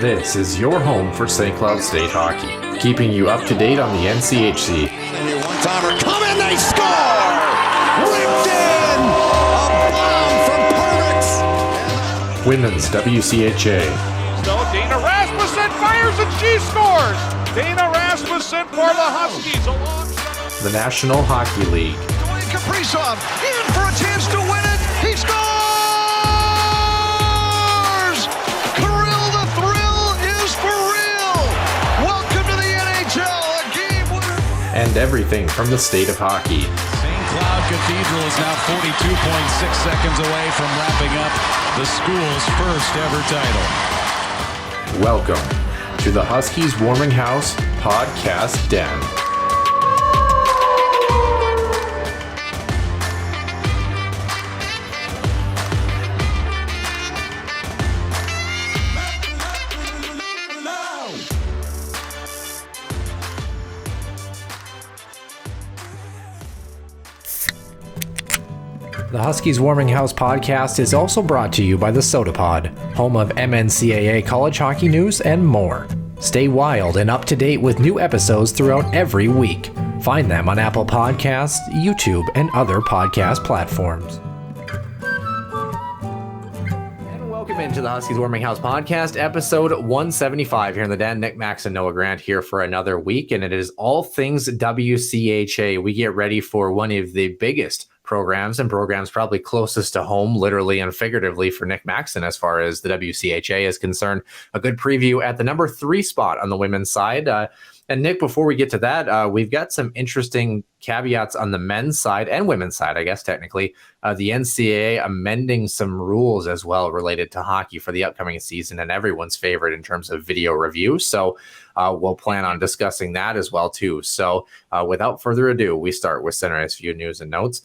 This is your home for St. Cloud State hockey, keeping you up to date on the NCHC. One-timer coming, they score! Ripped in! A bomb from Pervix! Women's WCHA. So Dana Rasmussen fires and she scores! Dana Rasmussen for the Huskies alongside The National Hockey League. Dwayne Kaprizov in for a chance to win it! He scores! Kirill, the thrill is for real! Welcome to the NHL, a game winner! And everything from the state of hockey. St. Cloud Cathedral is now 42.6 seconds away from wrapping up the school's first ever title. Welcome to the Huskies Warming House Podcast Den. The Huskies Warming House podcast is also brought to you by the Soda Pod, home of MNCAA college hockey news and more. Stay wild and up to date with new episodes throughout every week. Find them on Apple Podcasts, YouTube, and other podcast platforms. And welcome into the Huskies Warming House podcast, episode 175 here in the den. Nick, Max, and Noah Grant here for another week, and it is all things WCHA. We get ready for one of the biggest programs probably closest to home, literally and figuratively, for Nick Maxon as far as the WCHA is concerned. A good preview at the number 3 spot on the women's side. And Nick, before we get to that, we've got some interesting caveats on the men's side and women's side, I guess, technically. The NCAA amending some rules as well related to hockey for the upcoming season and everyone's favorite in terms of video review. So we'll plan on discussing that as well, too. So without further ado, we start with Center Ice View News and Notes,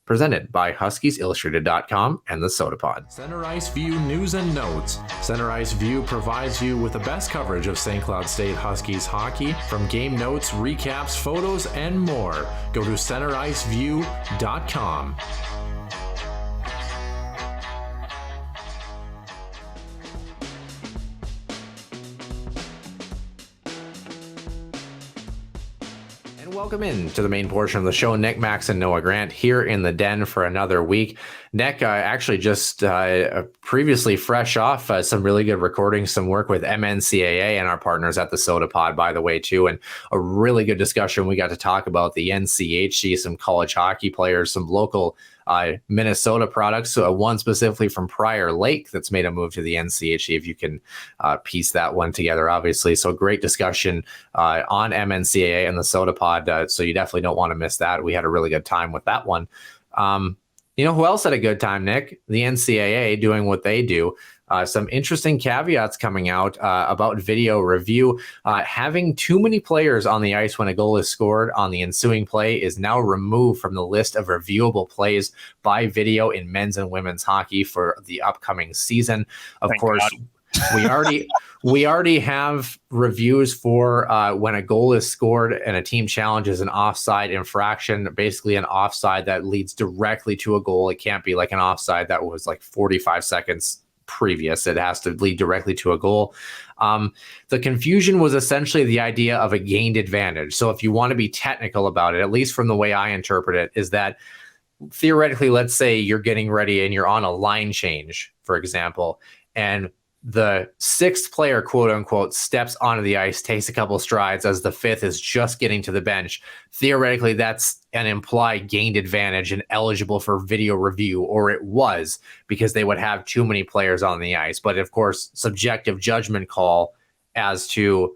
presented by HuskiesIllustrated.com and the Soda Pod. Center Ice View News and Notes. Center Ice View provides you with the best coverage of St. Cloud State Huskies hockey, from game notes, recaps, photos, and more. Go to CenterIceView.com. Welcome in to the main portion of the show. Nick, Max, and Noah Grant here in the den for another week. Nick, actually just previously fresh off some really good recordings, some work with MNCAA and our partners at the Soda Pod, by the way, too, and a really good discussion. We got to talk about the NCHC, some college hockey players, some local Minnesota products, one specifically from Prior Lake that's made a move to the NCHC, if you can piece that one together, obviously. So great discussion on MNCAA and the Soda Pod, so you definitely don't want to miss that. We had a really good time with that one. You know who else had a good time, Nick? The NCAA doing what they do. Some interesting caveats coming out about video review. Having too many players on the ice when a goal is scored on the ensuing play is now removed from the list of reviewable plays by video in men's and women's hockey for the upcoming season. Of course, we already have reviews for when a goal is scored and a team challenges an offside infraction, basically an offside that leads directly to a goal. It can't be like an offside that was like 45 seconds previous. It has to lead directly to a goal. The confusion was essentially the idea of a gained advantage. So if you want to be technical about it, at least from the way I interpret it, is that theoretically, let's say you're getting ready and you're on a line change, for example, and the 6th player, quote unquote, steps onto the ice, takes a couple strides as the 5th is just getting to the bench. Theoretically, that's an implied gained advantage and eligible for video review, or it was, because they would have too many players on the ice. But of course, subjective judgment call as to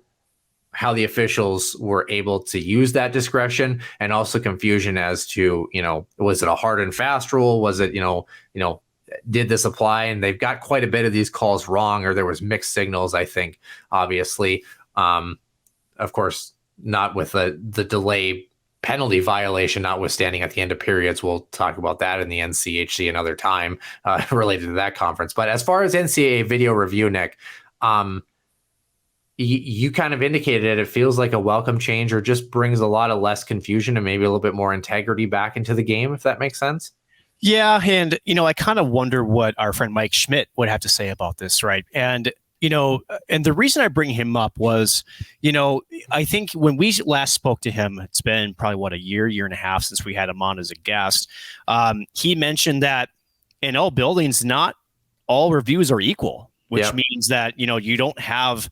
how the officials were able to use that discretion, and also confusion as to, was it a hard and fast rule? Was it, did this apply? And they've got quite a bit of these calls wrong, or there was mixed signals, I think, obviously. Of course, not with the delay penalty violation notwithstanding at the end of periods. We'll talk about that in the NCHC another time related to that conference. But as far as NCAA video review, Nick, you kind of indicated it feels like a welcome change, or just brings a lot of less confusion and maybe a little bit more integrity back into the game, if that makes sense. Yeah. And, I kind of wonder what our friend Mike Schmidt would have to say about this, right? And And the reason I bring him up was, I think when we last spoke to him, it's been probably a year and a half since we had him on as a guest. He mentioned that in all buildings, not all reviews are equal, which means that, you don't have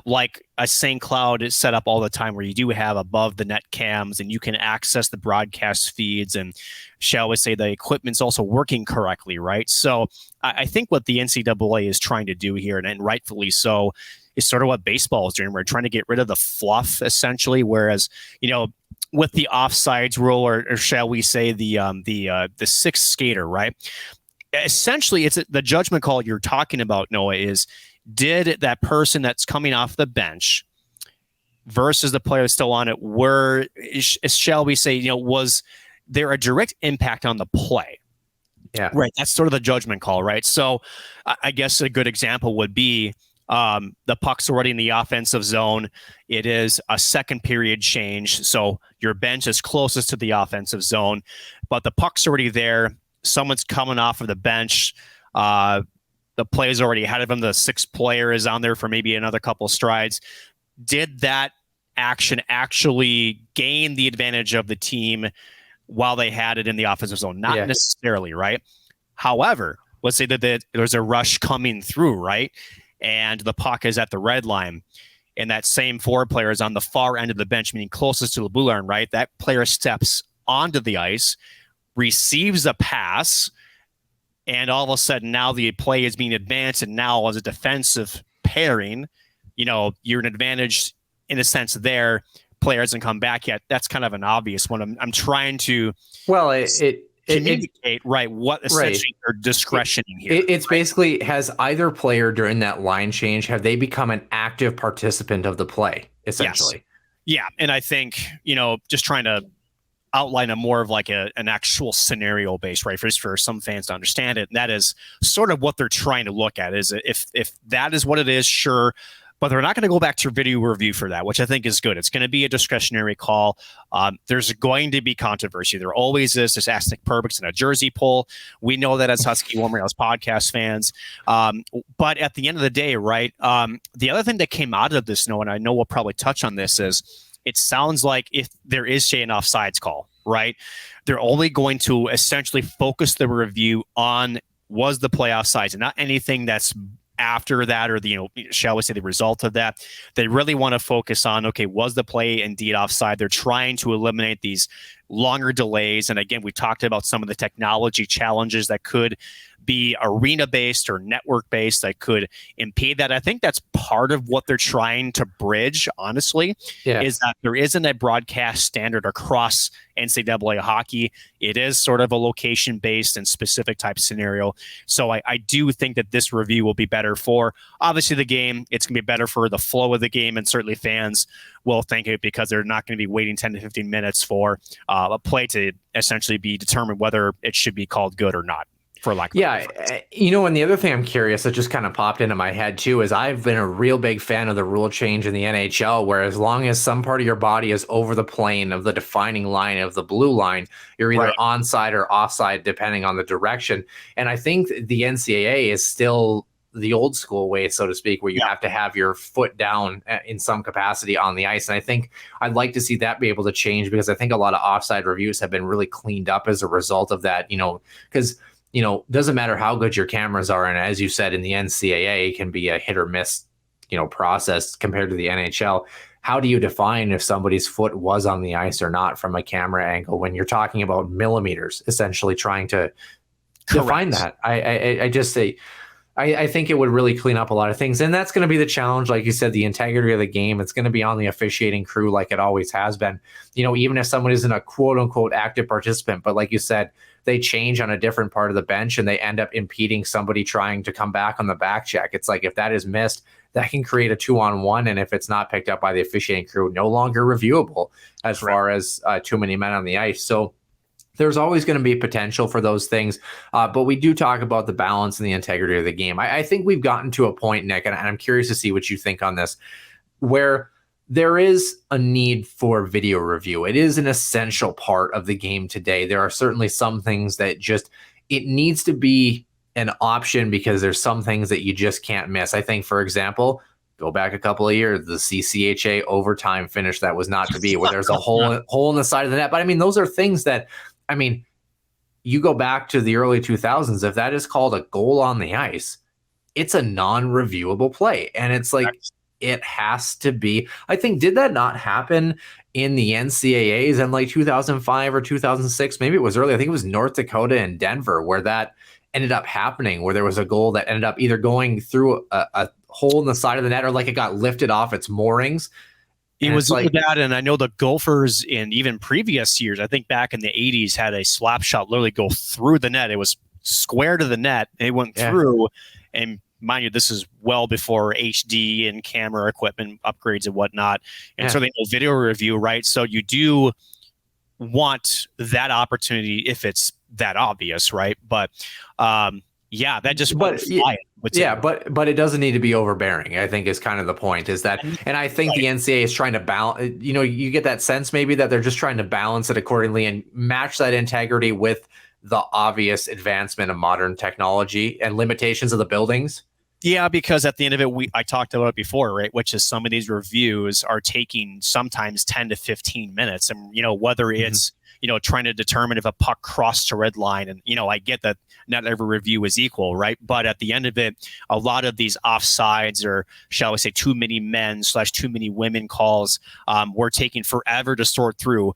like a St. Cloud is set up all the time where you do have above the net cams and you can access the broadcast feeds and shall we say the equipment's also working correctly, right? So I think what the NCAA is trying to do here, and rightfully so, is sort of what baseball is doing. We're trying to get rid of the fluff essentially, whereas, with the offsides rule or shall we say the sixth skater, right? Essentially, it's the judgment call you're talking about, Noah, is did that person that's coming off the bench versus the player still on it, shall we say, was there a direct impact on the play? Yeah. Right. That's sort of the judgment call, right? So I guess a good example would be the puck's already in the offensive zone. It is a second period change. So your bench is closest to the offensive zone, but the puck's already there. Someone's coming off of the bench. The play is already ahead of him. The sixth player is on there for maybe another couple strides. Did that action actually gain the advantage of the team while they had it in the offensive zone? Not necessarily, right? However, let's say that there's a rush coming through, right? And the puck is at the red line. And that same forward player is on the far end of the bench, meaning closest to the blue line, right? That player steps onto the ice, receives a pass, and all of a sudden now the play is being advanced, and now as a defensive pairing, you're an advantage in a sense there. Player hasn't come back yet. That's kind of an obvious one. I'm trying to communicate what essentially your discretion in here. It's basically, has either player during that line change, have they become an active participant of the play, essentially? Yes. Yeah, and I think, just trying to outline a more of like an actual scenario base, right? For some fans to understand it. And that is sort of what they're trying to look at, is if that is what it is, sure. But they're not going to go back to video review for that, which I think is good. It's going to be a discretionary call. There's going to be controversy. There always is. There's Astic Perbix and a jersey pull. We know that as Husky Warm Rails podcast fans. But at the end of the day, right, the other thing that came out of this, and I know we'll probably touch on this, is it sounds like if there is, say, an offsides call, right, they're only going to essentially focus the review on was the play offsides and not anything that's after that or the, shall we say, the result of that. They really want to focus on, okay, was the play indeed offside? They're trying to eliminate these longer delays. And again, we talked about some of the technology challenges that could be arena-based or network-based that could impede that. I think that's part of what they're trying to bridge, honestly, is that there isn't a broadcast standard across NCAA hockey. It is sort of a location-based and specific type scenario. So I do think that this review will be better for, obviously, the game. It's going to be better for the flow of the game, and certainly fans will think it because they're not going to be waiting 10 to 15 minutes for a play to essentially be determined whether it should be called good or not. For lack of and the other thing I'm curious that just kind of popped into my head too is I've been a real big fan of the rule change in the NHL, where as long as some part of your body is over the plane of the defining line of the blue line, you're either onside or offside depending on the direction. And I think the NCAA is still the old school way, so to speak, where you have to have your foot down in some capacity on the ice. And I think I'd like to see that be able to change, because I think a lot of offside reviews have been really cleaned up as a result of that, because doesn't matter how good your cameras are. And as you said, in the NCAA, it can be a hit or miss, process compared to the NHL. How do you define if somebody's foot was on the ice or not from a camera angle when you're talking about millimeters, essentially trying to define that? I just say, I think it would really clean up a lot of things. And that's going to be the challenge. Like you said, the integrity of the game, it's going to be on the officiating crew like it always has been. Even if someone isn't a quote unquote active participant, but like you said, they change on a different part of the bench and they end up impeding somebody trying to come back on the back check. It's like, if that is missed, that can create a 2-on-1. And if it's not picked up by the officiating crew, no longer reviewable as far as too many men on the ice. So there's always going to be potential for those things. But we do talk about the balance and the integrity of the game. I think we've gotten to a point, Nick, and I'm curious to see what you think on this, where there is a need for video review. It is an essential part of the game today. There are certainly some things that just, it needs to be an option because there's some things that you just can't miss. I think, for example, go back a couple of years, the CCHA overtime finish that was not to be, where there's a hole in the side of the net. But I mean, those are things that, I mean, you go back to the early 2000s, if that is called a goal on the ice, it's a non-reviewable play. And it's like, it has to be. I think, did that not happen in the NCAAs in like 2005 or 2006? Maybe it was early. I think it was North Dakota and Denver where that ended up happening, where there was a goal that ended up either going through a hole in the side of the net or like it got lifted off its moorings. It was like that, and I know the Gophers in even previous years, I think back in the 80s, had a slap shot literally go through the net. It was square to the net. It went through, and mind you, this is well before HD and camera equipment upgrades and whatnot. And so they know video review, right? So you do want that opportunity if it's that obvious, right? But that just but it doesn't need to be overbearing, I think, is kind of the point, is that, and I think the NCAA is trying to balance, you get that sense maybe that they're just trying to balance it accordingly and match that integrity with the obvious advancement of modern technology and limitations of the buildings. Yeah, because at the end of it, I talked about it before, right? Which is some of these reviews are taking sometimes 10 to 15 minutes. And, whether it's, trying to determine if a puck crossed a red line. And, I get that not every review is equal, right? But at the end of it, a lot of these offsides, or shall we say too many men / too many women calls, were taking forever to sort through,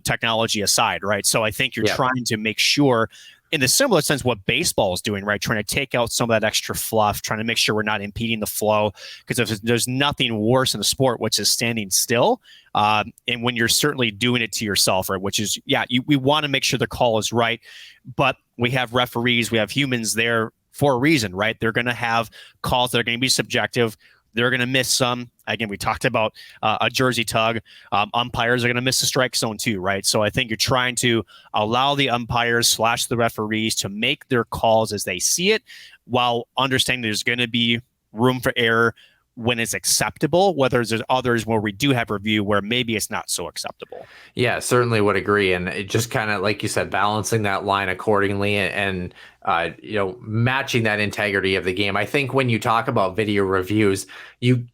technology aside, right? So I think you're trying to make sure, in the similar sense, what baseball is doing, right? Trying to take out some of that extra fluff, trying to make sure we're not impeding the flow. Because if there's nothing worse in the sport, which is standing still, and when you're certainly doing it to yourself, right? Which is, we want to make sure the call is right. But we have referees, we have humans there for a reason, right? They're going to have calls that are going to be subjective. They're going to miss some. Again, we talked about a jersey tug. Umpires are going to miss the strike zone too, right? So I think you're trying to allow the umpires / the referees to make their calls as they see it, while understanding there's going to be room for error when it's acceptable, whether there's others where we do have review where maybe it's not so acceptable. Yeah, certainly would agree. And it just kind of, like you said, balancing that line accordingly and matching that integrity of the game. I think when you talk about video reviews, you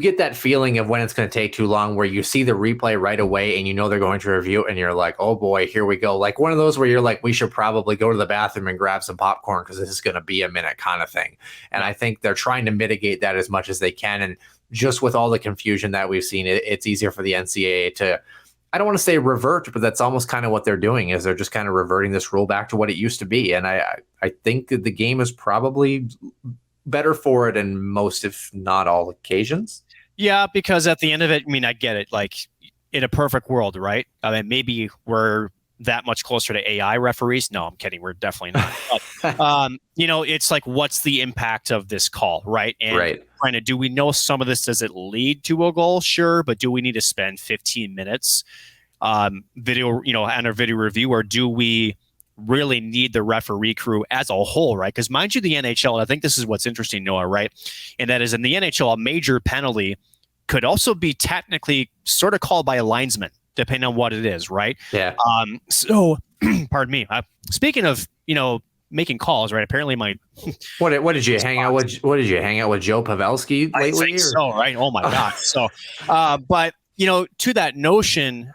get that feeling of when it's going to take too long, where you see the replay right away and they're going to review and you're like, oh boy, here we go. Like one of those where you're like, we should probably go to the bathroom and grab some popcorn because this is going to be a minute kind of thing. And I think they're trying to mitigate that as much as they can. And just with all the confusion that we've seen, it's easier for the NCAA to, I don't want to say revert, but that's almost kind of what they're doing, is they're just kind of reverting this rule back to what it used to be. And I think that the game is probably better for it in most, if not all, occasions. Yeah, because at the end of it, I get it. Like, in a perfect world, right? I mean, maybe we're that much closer to AI referees. No, I'm kidding. We're definitely not. But, it's like, what's the impact of this call, right? And trying to, do we know some of this? Does it lead to a goal? Sure. But do we need to spend 15 minutes video, on a video review, or do we really need the referee crew as a whole, right? Because mind you, the NHL, and I think this is what's interesting, Noah, right? And that is, in the NHL, a major penalty could also be technically sort of called by a linesman, depending on what it is, right? Yeah. So, pardon me. Speaking of, making calls, right? Apparently, my what did you hang out with? What did you hang out with Joe Pavelski lately? I think so, right? Oh my gosh. So, but to that notion,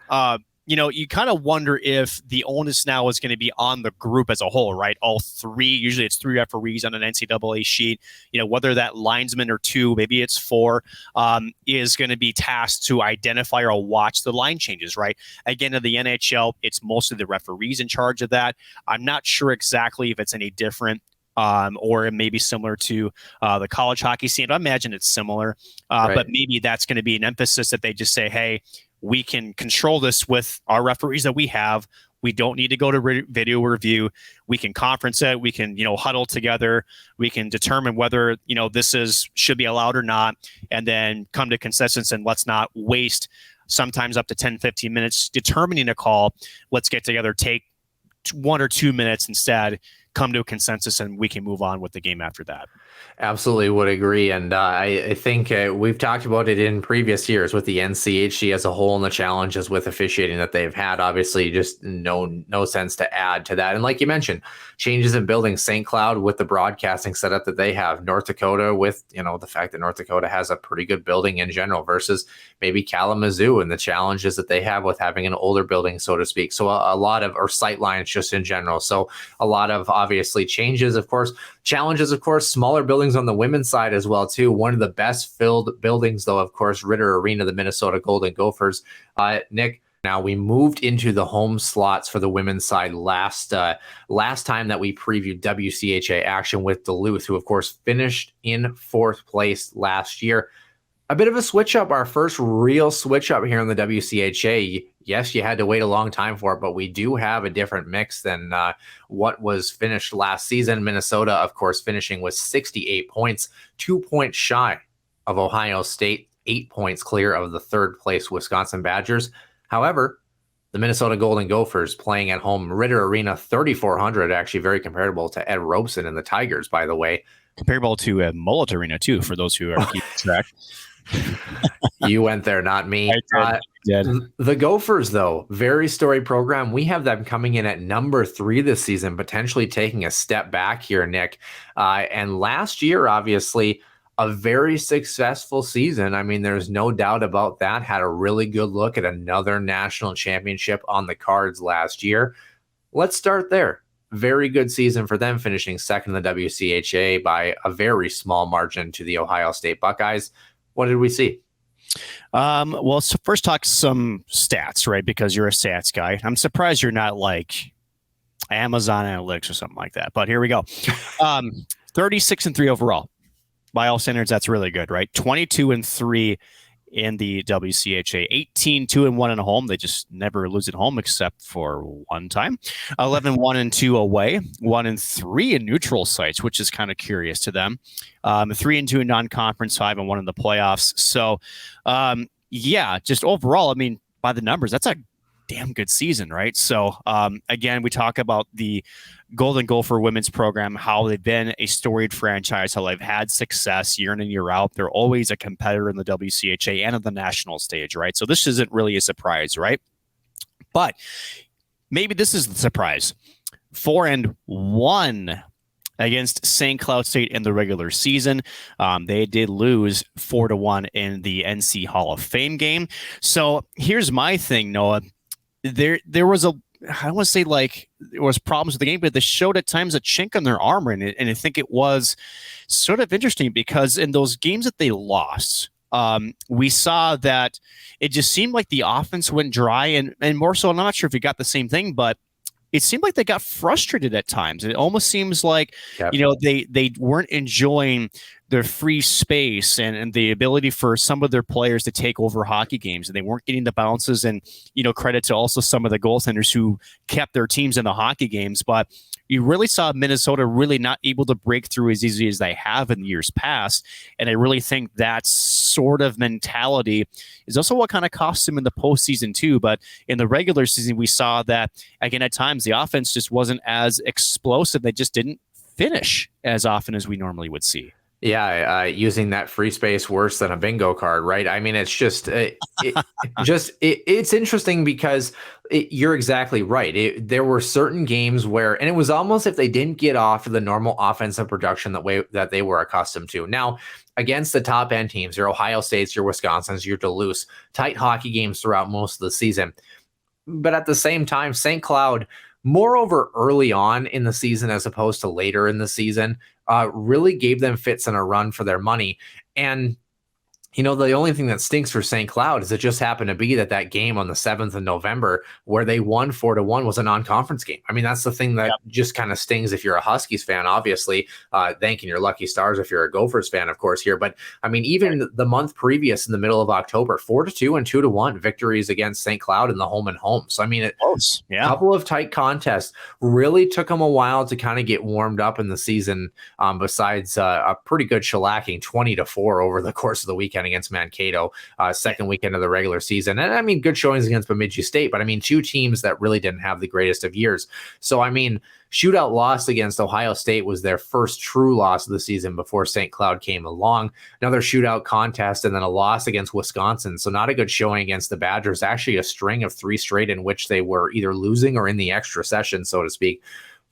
you kind of wonder if the onus now is going to be on the group as a whole, right? All three, usually it's 3 referees on an NCAA sheet, whether that linesman or 2, maybe it's 4, is going to be tasked to identify or watch the line changes, right? Again, in the NHL, it's mostly the referees in charge of that. I'm not sure exactly if it's any different, or it may be similar to the college hockey scene. I imagine it's similar, but maybe that's going to be an emphasis that they just say, hey, we can control this with our referees that we have. We don't need to go to video review. We can conference it. We can, huddle together. We can determine whether, this should be allowed or not, and then come to consensus, and let's not waste sometimes up to 10, 15 minutes determining a call. Let's get together, take 1 or 2 minutes instead, come to a consensus, and we can move on with the game after that. Absolutely would agree. And I think we've talked about it in previous years with the NCHC as a whole and the challenges with officiating that they've had. Obviously, just no sense to add to that. And like you mentioned, changes in building St. Cloud with the broadcasting setup that they have, North Dakota with, the fact that North Dakota has a pretty good building in general versus maybe Kalamazoo and the challenges that they have with having an older building, so to speak. So a lot of, or sight lines just in general. So a lot of obviously changes, of course, challenges, of course, smaller buildings on the women's side as well, too. One of the best filled buildings, though, of course, Ritter Arena, the Minnesota Golden Gophers. Nick, now we moved into the home slots for the women's side last time that we previewed WCHA action with Duluth, who, of course, finished in 4th place last year. A bit of a switch up, our first real switch up here in the WCHA. Yes, you had to wait a long time for it, but we do have a different mix than what was finished last season. Minnesota, of course, finishing with 68 points, 2 points shy of Ohio State, 8 points clear of the 3rd place Wisconsin Badgers. However, the Minnesota Golden Gophers playing at home, Ritter Arena, 3,400, actually very comparable to Ed Robeson and the Tigers, by the way. Comparable to Mullet Arena, too, for those who are keeping track. You went there, not me. I did. The Gophers, though, very storied program. We have them coming in at number 3 this season, potentially taking a step back here, Nick. And last year, obviously, a very successful season. I mean, there's no doubt about that. Had a really good look at another national championship on the cards last year. Let's start there. Very good season for them, finishing second in the WCHA by a very small margin to the Ohio State Buckeyes. What did we see? Well, so first talk some stats, right? Because you're a stats guy. I'm surprised you're not like Amazon Analytics or something like that. But here we go. 36-3 overall. By all standards, that's really good, right? 22-3 in the WCHA, 18-2-1 at home. They just never lose at home except for one time. 11-1-2 away, 1-3 in neutral sites, which is kind of curious to them. 3-2 in non-conference, 5-1 in the playoffs. So, yeah, just overall, I mean, by the numbers, that's a damn good season, right? So, again, we talk about the Golden Gopher women's program, how they've been a storied franchise, how they've had success year in and year out. They're always a competitor in the WCHA and on the national stage, right? So this isn't really a surprise, right? But maybe this is the surprise. 4-1 against St. Cloud State in the regular season. They did lose 4-1 in the NC Hall of Fame game. So here's my thing, Noah. There was I don't want to say like there was problems with the game, but they showed at times a chink in their armor. And I think it was sort of interesting because in those games that they lost, we saw that it just seemed like the offense went dry and more so, I'm not sure if you got the same thing, but it seemed like they got frustrated at times. It almost seems like, they weren't enjoying their free space and the ability for some of their players to take over hockey games, and they weren't getting the bounces. And, credit to also some of the goaltenders who kept their teams in the hockey games. But you really saw Minnesota really not able to break through as easy as they have in years past. And I really think that sort of mentality is also what kind of cost them in the postseason too. But in the regular season, we saw that, again, at times the offense just wasn't as explosive. They just didn't finish as often as we normally would see. Yeah, using that free space worse than a bingo card, right? I mean, it's just, it's interesting because you're exactly right. There were certain games where, and it was almost if they didn't get off the normal offensive production that they were accustomed to. Now, against the top end teams, your Ohio States, your Wisconsins, your Duluth, tight hockey games throughout most of the season. But at the same time, St. Cloud, moreover, early on in the season as opposed to later in the season, really gave them fits and a run for their money. And, the only thing that stinks for St. Cloud is it just happened to be that game on the 7th of November where they won 4-1 was a non-conference game. I mean, that's the thing that just kind of stings if you're a Huskies fan, obviously, thanking your lucky stars if you're a Gophers fan, of course, here. But, I mean, even the month previous in the middle of October, 4-2 and 2-1 victories against St. Cloud in the home and home. So, I mean, a couple of tight contests really took them a while to kind of get warmed up in the season, besides a pretty good shellacking, 20-4 over the course of the weekend weekend against Mankato, second weekend of the regular season. And I mean, good showings against Bemidji State, but I mean, two teams that really didn't have the greatest of years. So, I mean, shootout loss against Ohio State was their first true loss of the season before St. Cloud came along. Another shootout contest and then a loss against Wisconsin. So not a good showing against the Badgers. Actually, a string of 3 straight in which they were either losing or in the extra session, so to speak.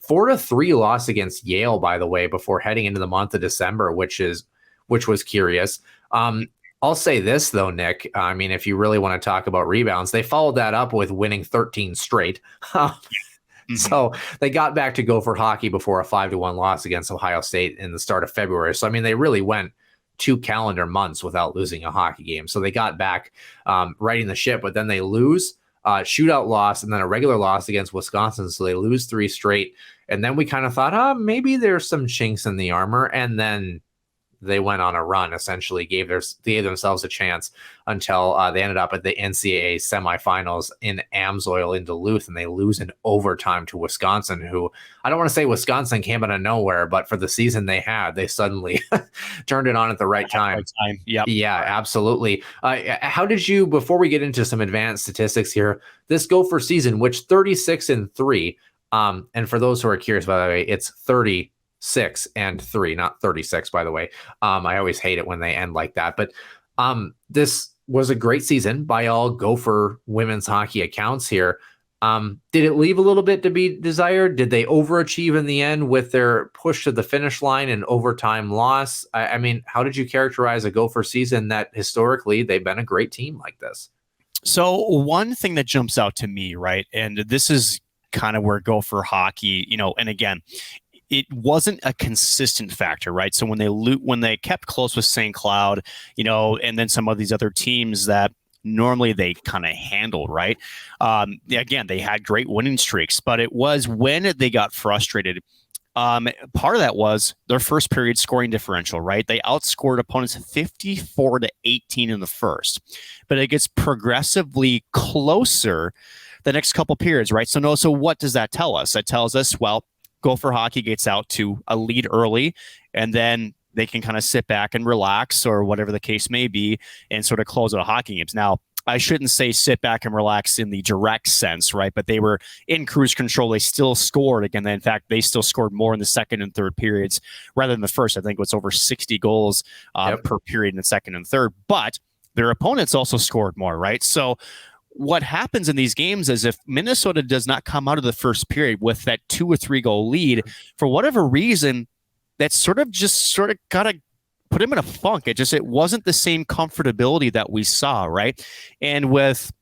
4-3 loss against Yale, by the way, before heading into the month of December, which was curious. I'll say this, though, Nick. I mean, if you really want to talk about rebounds, they followed that up with winning 13 straight. So they got back to Gopher hockey before a 5-1 loss against Ohio State in the start of February. So, I mean, they really went 2 calendar months without losing a hockey game. So they got back righting the ship, but then they lose, shootout loss, and then a regular loss against Wisconsin. So they lose 3 straight. And then we kind of thought, maybe there's some chinks in the armor. And then they went on a run, essentially gave themselves a chance until they ended up at the NCAA semifinals in Amsoil in Duluth, and they lose in overtime to Wisconsin, who I don't want to say Wisconsin came out of nowhere, but for the season they had, they suddenly turned it on at the right time. Yep. Yeah, absolutely. How did you, before we get into some advanced statistics here, this Gopher season, which 36-3, and for those who are curious, by the way, it's 36-3, not 36, by the way. I always hate it when they end like that. But this was a great season by all Gopher women's hockey accounts here. Did it leave a little bit to be desired? Did they overachieve in the end with their push to the finish line and overtime loss? I mean, how did you characterize a Gopher season that historically they've been a great team like this? So one thing that jumps out to me, right, and this is kind of where Gopher hockey, and again, it wasn't a consistent factor, right? So when they kept close with St. Cloud, and then some of these other teams that normally they kind of handled, right? Again, they had great winning streaks, but it was when they got frustrated. Part of that was their first period scoring differential, right? They outscored opponents 54-18 in the first, but it gets progressively closer the next couple periods, right? So what does that tell us? That tells us, well, Gopher hockey gets out to a lead early, and then they can kind of sit back and relax, or whatever the case may be, and sort of close out hockey games. Now, I shouldn't say sit back and relax in the direct sense, right? But they were in cruise control. They still scored again. In fact, they still scored more in the second and third periods rather than the first. I think it was over 60 goals per period in the second and third. But their opponents also scored more, right? So what happens in these games is if Minnesota does not come out of the first period with that 2 or 3 goal lead, for whatever reason, that sort of got to put him in a funk. It wasn't the same comfortability that we saw, right? And with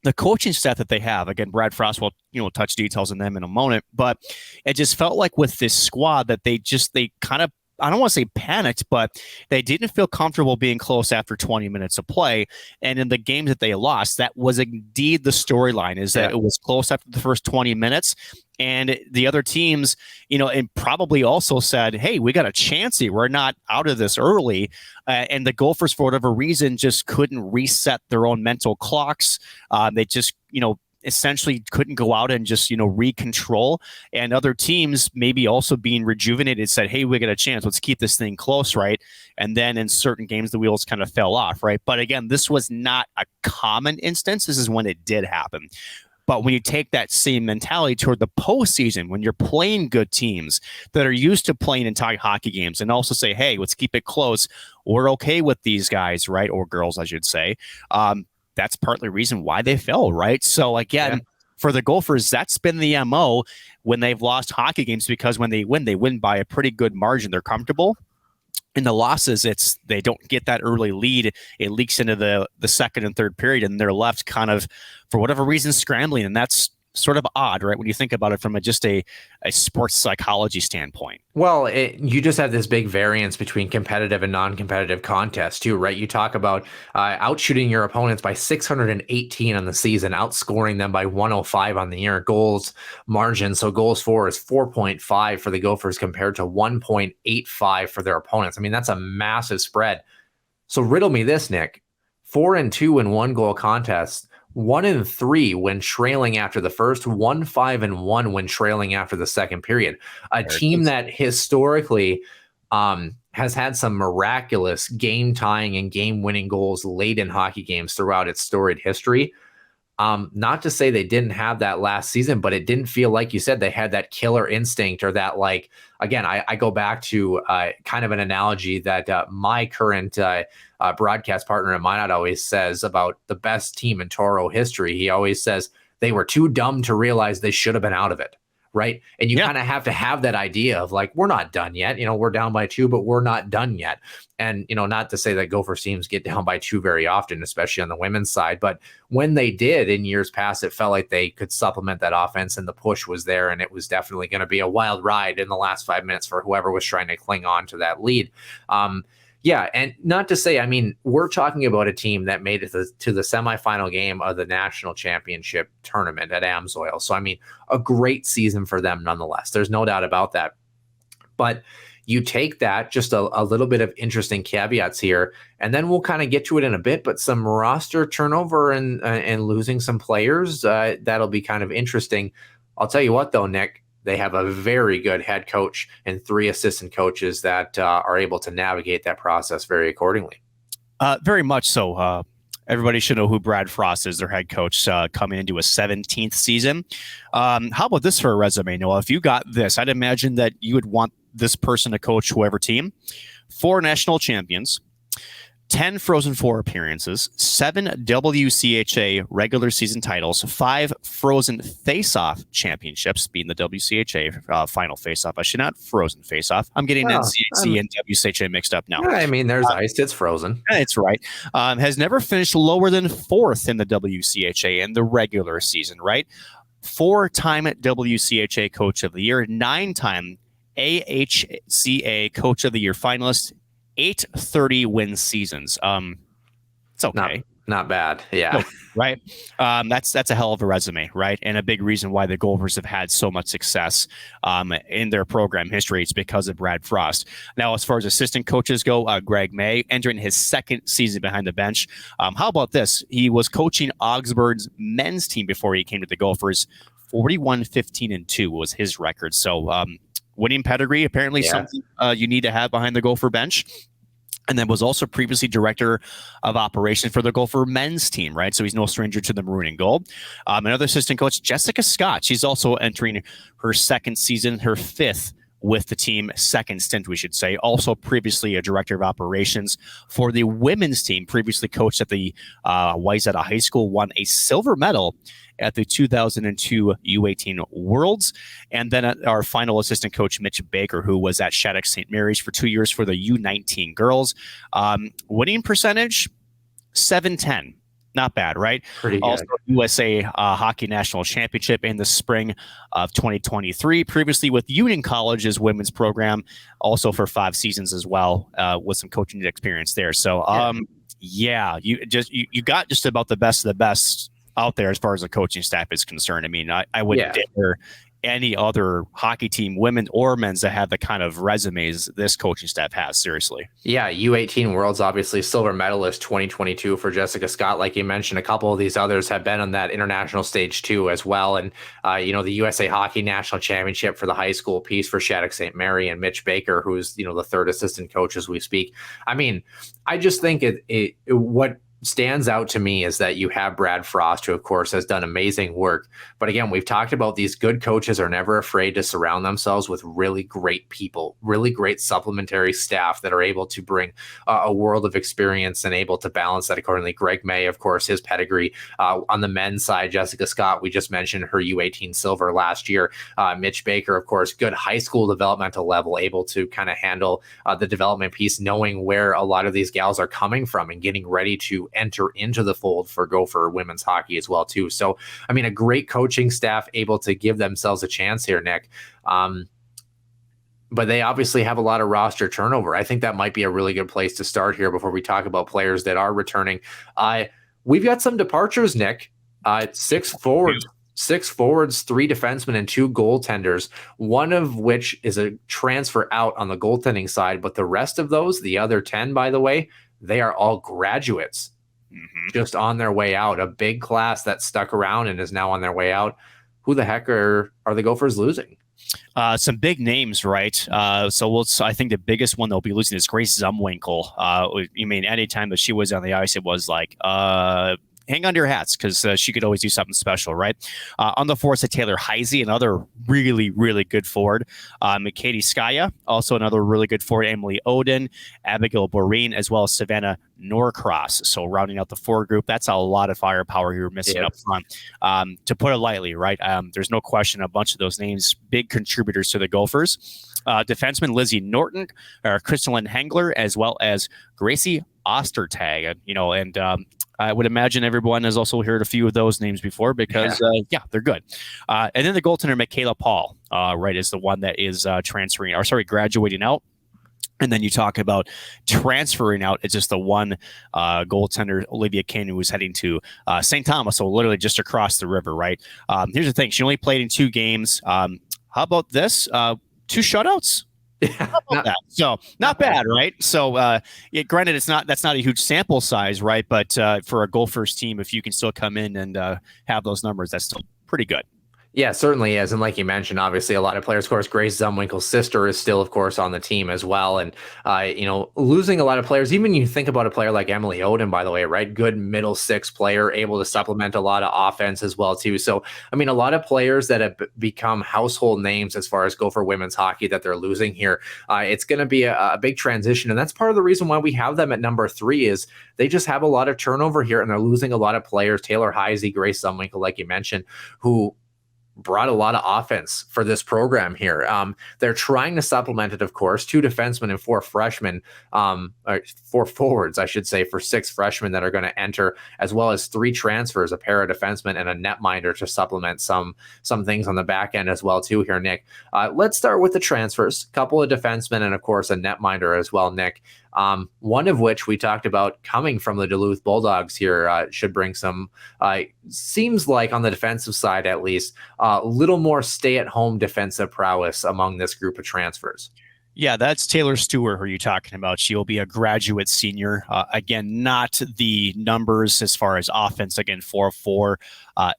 the coaching staff that they have, again, Brad Frost will touch details on them in a moment, but it just felt like with this squad that they kind of, I don't want to say panicked, but they didn't feel comfortable being close after 20 minutes of play. And in the games that they lost, that was indeed the storyline, is that it was close after the first 20 minutes. And the other teams, and probably also said, hey, we got a chance here. We're not out of this early. And the Gophers, for whatever reason, just couldn't reset their own mental clocks. They just, essentially couldn't go out and just, recontrol. And other teams maybe also being rejuvenated said, hey, we got a chance. Let's keep this thing close, right? And then in certain games, the wheels kind of fell off, right? But again, this was not a common instance. This is when it did happen. But when you take that same mentality toward the postseason, when you're playing good teams that are used to playing in tight hockey games, and also say, hey, let's keep it close. We're okay with these guys, right? Or girls, I should say. That's partly the reason why they fell, right? So again, for the Gophers, that's been the MO when they've lost hockey games, because when they win by a pretty good margin. They're comfortable. In the losses, they don't get that early lead. It leaks into the second and third period, and they're left kind of, for whatever reason, scrambling. And that's sort of odd, right? When you think about it from just a sports psychology standpoint. Well, you just have this big variance between competitive and non-competitive contests too, right? You talk about outshooting your opponents by 618 on the season, outscoring them by 105 on the year. Goals margin, so goals for is 4.5 for the Gophers compared to 1.85 for their opponents. I mean, that's a massive spread. So riddle me this, Nick. 4-2 in 1 goal contests. 1-3 when trailing after the first, 1-5-1 when trailing after the second period. A team that historically has has had some miraculous game-tying and game-winning goals late in hockey games throughout its storied history. Not to say they didn't have that last season, but it didn't feel like you said they had that killer instinct or that, like, again, I go back to kind of an analogy that my current broadcast partner in Minot always says about the best team in Toro history. He always says they were too dumb to realize they should have been out of it. Right. And you kind of have to have that idea of like, we're not done yet. We're down by 2, but we're not done yet. And, not to say that Gophers teams get down by 2 very often, especially on the women's side. But when they did in years past, it felt like they could supplement that offense and the push was there. And it was definitely going to be a wild ride in the last 5 minutes for whoever was trying to cling on to that lead. Yeah, and not to say, I mean, we're talking about a team that made it to the semifinal game of the national championship tournament at Amsoil. So, I mean, a great season for them nonetheless. There's no doubt about that. But you take that, just a little bit of interesting caveats here, and then we'll kind of get to it in a bit, but some roster turnover and losing some players, that'll be kind of interesting. I'll tell you what, though, Nick, they have a very good head coach and 3 assistant coaches that are able to navigate that process very accordingly. Very much so. Everybody should know who Brad Frost is, their head coach, coming into a 17th season. How about this for a resume, Noah? If you got this, I'd imagine that you would want this person to coach whoever team. 4 national champions, 10 Frozen Four appearances, 7 WCHA regular season titles, 5 Frozen Face-Off championships, being the WCHA final face-off. I should not Frozen Face-Off. I'm getting NCHC and WCHA mixed up now. I mean, there's ice. It's frozen. It's right. Has never finished lower than 4th in the WCHA in the regular season, right? 4-time WCHA Coach of the Year, 9-time AHCA Coach of the Year finalist, 8 30-win seasons. It's okay. Not bad. Yeah. No, right. That's a hell of a resume, right? And a big reason why the Gophers have had so much success in their program history is because of Brad Frost. Now, as far as assistant coaches go, Greg May entering his 2nd season behind the bench. How about this? He was coaching Augsburg's men's team before he came to the Gophers. 41-15-2 was his record. So winning pedigree, apparently something you need to have behind the Gopher bench. And then was also previously director of operations for the Gopher men's team, right? So he's no stranger to the maroon and gold. Another assistant coach, Jessica Scott. She's also entering her 2nd season, her 5th with the team, 2nd stint, we should say. Also previously a director of operations for the women's team, previously coached at the Wayzata High School, won a silver medal at the 2002 U18 Worlds. And then our final assistant coach, Mitch Baker, who was at Shattuck St. Mary's for 2 years for the U19 girls. Winning percentage, 710. Not bad, right? Pretty good. Also, USA Hockey National Championship in the spring of 2023. Previously with Union College's women's program, also for 5 seasons as well, with some coaching experience there. So, you got just about the best of the best out there as far as the coaching staff is concerned. I mean, I wouldn't dare any other hockey team, women or men's, that have the kind of resumes this coaching staff has. Seriously. Yeah. U18 Worlds, obviously silver medalist 2022 for Jessica Scott. Like you mentioned, a couple of these others have been on that international stage too, as well. And, the USA Hockey National Championship for the high school piece for Shattuck St. Mary, and Mitch Baker, who's, the 3rd assistant coach as we speak. I mean, I just think what stands out to me is that you have Brad Frost, who of course has done amazing work. But again, we've talked about these good coaches are never afraid to surround themselves with really great people, really great supplementary staff that are able to bring a world of experience and able to balance that accordingly. Greg May, of course, his pedigree on the men's side. Jessica Scott, we just mentioned her U18 silver last year. Mitch Baker, of course, good high school developmental level, able to kind of handle the development piece, knowing where a lot of these gals are coming from and getting ready to enter into the fold for Gopher women's hockey as well too. So, I mean, a great coaching staff able to give themselves a chance here, Nick. But they obviously have a lot of roster turnover. I think that might be a really good place to start here before we talk about players that are returning. We've got some departures, Nick. 6 forwards, 3 defensemen, and 2 goaltenders, one of which is a transfer out on the goaltending side. But the rest of those, the other 10, by the way, they are all graduates. Just on their way out. A big class that stuck around and is now on their way out. Who the heck are the Gophers losing? Some big names, right? So I think the biggest one they'll be losing is Grace Zumwinkle. You mean anytime that she was on the ice, it was like, hang on to your hats because she could always do something special, right? On the forwards, Taylor Heisey, another really, really good forward. Katie Skaya, also another really good forward. Emily Oden, Abigail Boreen, as well as Savannah Norcross. So rounding out the forward group, that's a lot of firepower you're missing up front. To put it lightly, right? There's no question a bunch of those names, big contributors to the Gophers. Defenseman Lizzie Norton, Crystalline Hengler, as well as Gracie Ostertag. I would imagine everyone has also heard a few of those names before because, they're good. And then the goaltender, Michaela Paul, right, is the one that is graduating out. And then you talk about transferring out. It's just the one goaltender, Olivia Kane, who was heading to St. Thomas, so literally just across the river, right? Here's the thing. She only played in 2 games. How about this? 2 shutouts. So not bad, right? So granted, that's not a huge sample size, right? But for a Gophers team, if you can still come in and have those numbers, that's still pretty good. Yeah, certainly is. And like you mentioned, obviously a lot of players, of course, Grace Zumwinkle's sister is still, of course, on the team as well. And, losing a lot of players, even you think about a player like Emily Oden, by the way, right? Good middle 6 player, able to supplement a lot of offense as well, too. So, I mean, a lot of players that have become household names as far as Gopher women's hockey that they're losing here. It's going to be a big transition. And that's part of the reason why we have them at number 3 is they just have a lot of turnover here and they're losing a lot of players. Taylor Heisey, Grace Zumwinkle, like you mentioned, who brought a lot of offense for this program here. They're trying to supplement it, of course, 2 defensemen and 4 freshmen, or 4 forwards, I should say, for 6 freshmen that are going to enter, as well as 3 transfers, a pair of defensemen and a netminder to supplement some things on the back end as well, too, here, Nick. Let's start with the transfers, a couple of defensemen and, of course, a netminder as well, Nick. One of which we talked about coming from the Duluth Bulldogs here should bring some, seems like on the defensive side at least, a little more stay-at-home defensive prowess among this group of transfers. Yeah, that's Taylor Stewart, who you're talking about. She'll be a graduate senior. Again, not the numbers as far as offense. Again, 4-4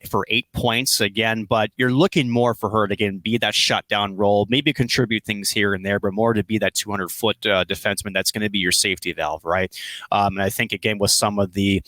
for 8 points again, but you're looking more for her to, again, be that shutdown role, maybe contribute things here and there, but more to be that 200-foot defenseman that's going to be your safety valve, right? And I think, again, with some of the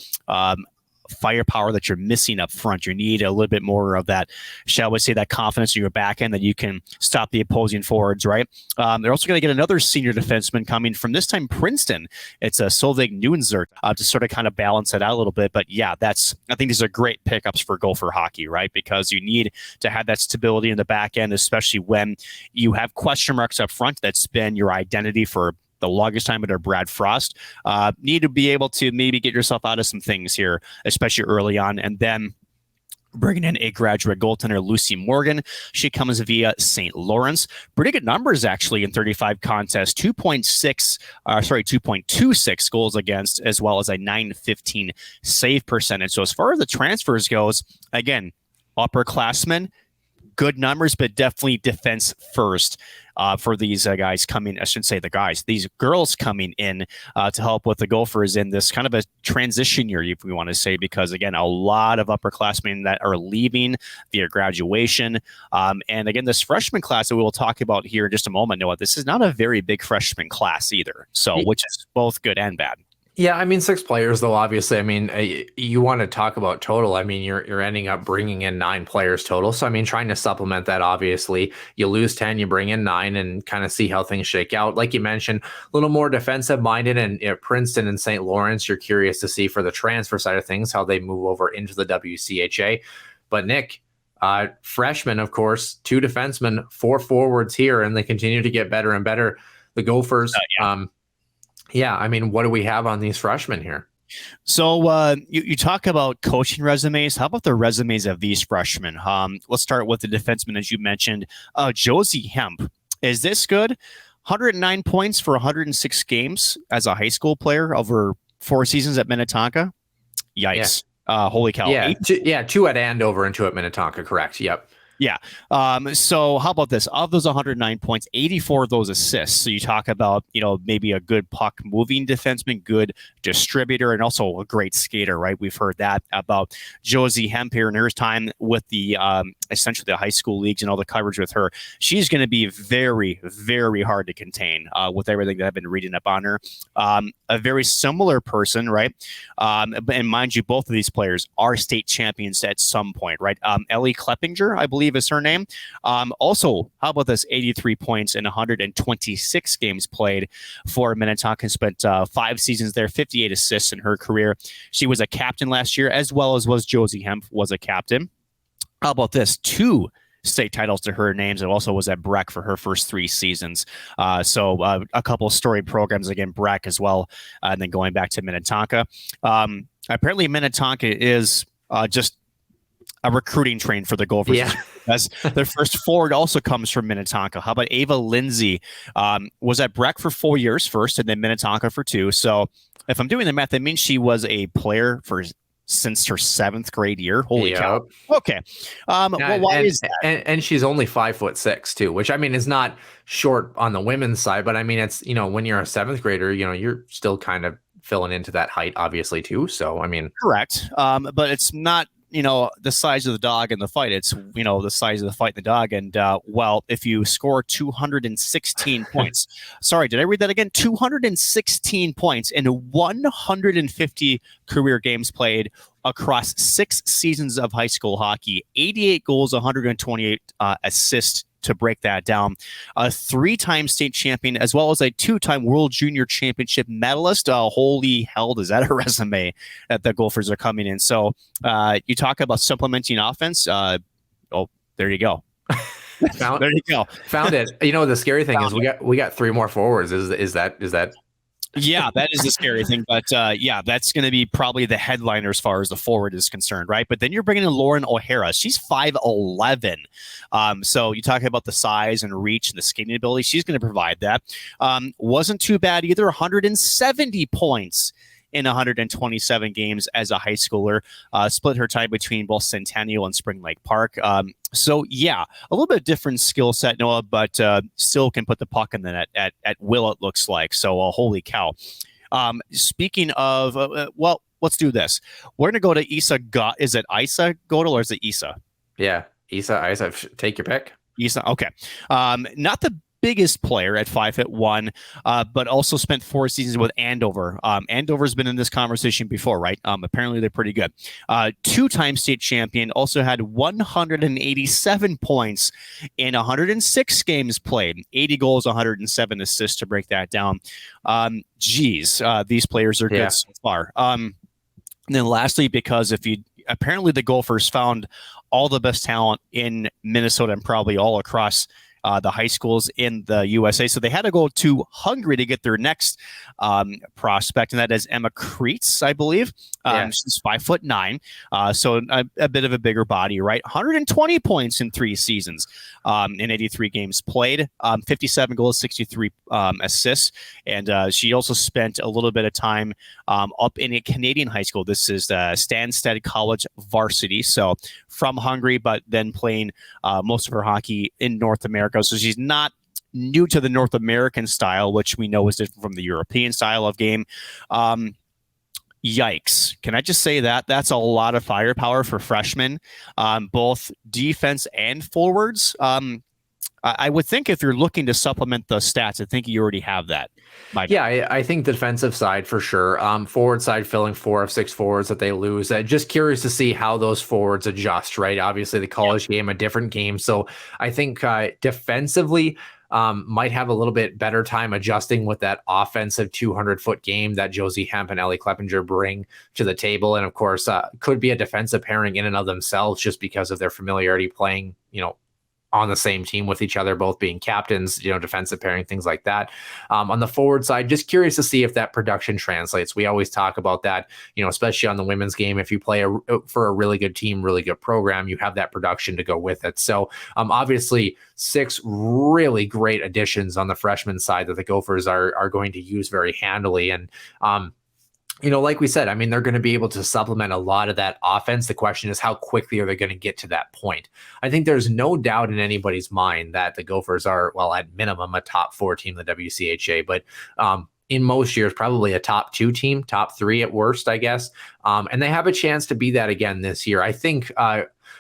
firepower that you're missing up front, you need a little bit more of that, shall we say, that confidence in your back end that you can stop the opposing forwards, right? They're also going to get another senior defenseman coming from this time Princeton. It's a Solveig Nunzer to sort of kind of balance it out a little bit. But yeah, I think these are great pickups for Gopher hockey, right? Because you need to have that stability in the back end, especially when you have question marks up front. That's been your identity for the longest time under Brad Frost. Need to be able to maybe get yourself out of some things here, especially early on. And then bringing in a graduate goaltender, Lucy Morgan. She comes via St. Lawrence. Pretty good numbers, actually, in 35 contests. 2.26 goals against, as well as a .915 save percentage. So as far as the transfers goes, again, upperclassmen, good numbers, but definitely defense first for these guys coming. I shouldn't say the guys, these girls coming in to help with the Gophers in this kind of a transition year, if we want to say, because again, a lot of upperclassmen that are leaving via graduation. And again, this freshman class that we will talk about here in just a moment, Noah, this is not a very big freshman class either. So, which is both good and bad. Yeah, I mean, 6 players, though, obviously. I mean, you want to talk about total. I mean, you're ending up bringing in 9 players total. So, I mean, trying to supplement that, obviously. You lose 10, you bring in 9 and kind of see how things shake out. Like you mentioned, a little more defensive-minded. And Princeton and St. Lawrence, you're curious to see for the transfer side of things, how they move over into the WCHA. But, Nick, freshmen, of course, 2 defensemen, 4 forwards here, and they continue to get better and better. The Gophers... Yeah, I mean, what do we have on these freshmen here? So you talk about coaching resumes. How about the resumes of these freshmen? Let's start with the defenseman, as you mentioned, Josie Hemp. Is this good? 109 points for 106 games as a high school player over 4 seasons at Minnetonka. Yikes. Yeah. Holy cow. Yeah, 2 at Andover and 2 at Minnetonka, correct. Yep. Yeah. So how about this? Of those 109 points, 84 of those assists. So you talk about, maybe a good puck moving defenseman, good distributor, and also a great skater, right? We've heard that about Josie Hemp here in her time with the essentially the high school leagues and all the coverage with her. She's going to be very, very hard to contain with everything that I've been reading up on her. A very similar person, right? And mind you, both of these players are state champions at some point, right? Ellie Kleppinger, I believe is her name. Also, how about this? 83 points in 126 games played for Minnetonka. Spent 5 seasons there, 58 assists in her career. She was a captain last year, as well as was Josie Hemp was a captain. How about this? 2 state titles to her names, and also was at Breck for her first 3 seasons. So a couple of storied programs, again, Breck as well, and then going back to Minnetonka. Apparently Minnetonka is just a recruiting train for the Gophers. Yeah. As their first forward also comes from Minnetonka. How about Ava Lindsay? Was at Breck for 4 years first, and then Minnetonka for 2. So if I'm doing the math, that means she was a player since her 7th grade year. Holy cow. Okay. Well, why is that? And she's only 5'6" too, which I mean is not short on the women's side, but I mean it's when you're a 7th grader, you're still kind of filling into that height, obviously too. So I mean, correct. But it's not the size of the dog in the fight. It's the size of the fight in the dog. And if you score 216 points, sorry, did I read that again? 216 points in 150 career games played across 6 seasons of high school hockey, 88 goals, 128 assists to break that down. A 3-time state champion, as well as a 2-time World Junior Championship medalist. Holy hell, is that a resume that the Gophers are coming in? So you talk about supplementing offense. There you go. There you go. Found it. The scary thing is we got 3 more forwards. Is that? Yeah, that is the scary thing. But that's going to be probably the headliner as far as the forward is concerned, right? But then you're bringing in Lauren O'Hara. She's 5'11". So you talk about the size and reach and the skating ability. She's going to provide that. Wasn't too bad either. 170 points in 127 games as a high schooler. Split her time between both Centennial and Spring Lake Park. So a little bit different skill set, Noah, but still can put the puck in the net at will, it looks like. So holy cow. Speaking of, let's do this. We're going to go to Isa. Is it Isa Godel or is it Isa? Yeah, Isa. Take your pick. Isa. Okay. Not the biggest player at 5'1", but also spent 4 seasons with Andover. Andover's been in this conversation before, right? Apparently they're pretty good. 2-time state champion, also had 187 points in 106 games played, 80 goals, 107 assists to break that down. These players are good so far. And then lastly, because apparently the Gophers found all the best talent in Minnesota and probably all across the high schools in the USA. So they had to go to Hungary to get their next prospect, and that is Emma Kreitz, I believe. She's 5'9", so a bit of a bigger body, right? 120 points in 3 seasons in 83 games played, 57 goals, 63 assists, and she also spent a little bit of time up in a Canadian high school. This is Stansted College varsity, so from Hungary, but then playing most of her hockey in North America. So she's not new to the North American style, which we know is different from the European style of game. Yikes. Can I just say that? That's a lot of firepower for freshmen, both defense and forwards. I would think if you're looking to supplement the stats, I think you already have that. I think the defensive side for sure. Forward side filling 4 of 6 forwards that they lose. Just curious to see how those forwards adjust, right? Obviously the college game, a different game. So I think defensively might have a little bit better time adjusting with that offensive 200-foot game that Josie Hemp and Ellie Kleppinger bring to the table. And of course, could be a defensive pairing in and of themselves just because of their familiarity playing, on the same team with each other, both being captains, defensive pairing, things like that. On the forward side, just curious to see if that production translates. We always talk about that, especially on the women's game. If you play for a really good team, really good program, you have that production to go with it. So obviously 6 really great additions on the freshman side that the Gophers are going to use very handily. And like we said, I mean, they're going to be able to supplement a lot of that offense. The question is, how quickly are they going to get to that point? I think there's no doubt in anybody's mind that the Gophers are, well, at minimum, a top 4 team in the WCHA, but in most years, probably a top 2 team, top 3 at worst, I guess. And they have a chance to be that again this year. I think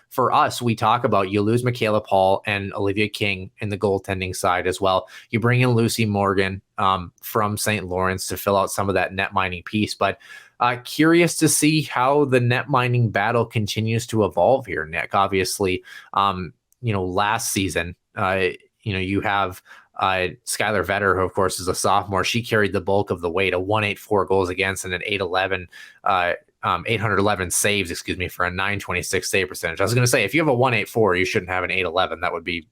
for us, we talk about you lose Michaela Paul and Olivia King in the goaltending side as well. You bring in Lucy Morgan from St. Lawrence to fill out some of that net mining piece. But curious to see how the net mining battle continues to evolve here, Nick. Obviously, last season, you have Skylar Vetter, who of course is a sophomore. She carried the bulk of the weight, a 184 goals against and an 811 saves, for a 926 save percentage. I was going to say, if you have a 184, you shouldn't have an 811. That would be.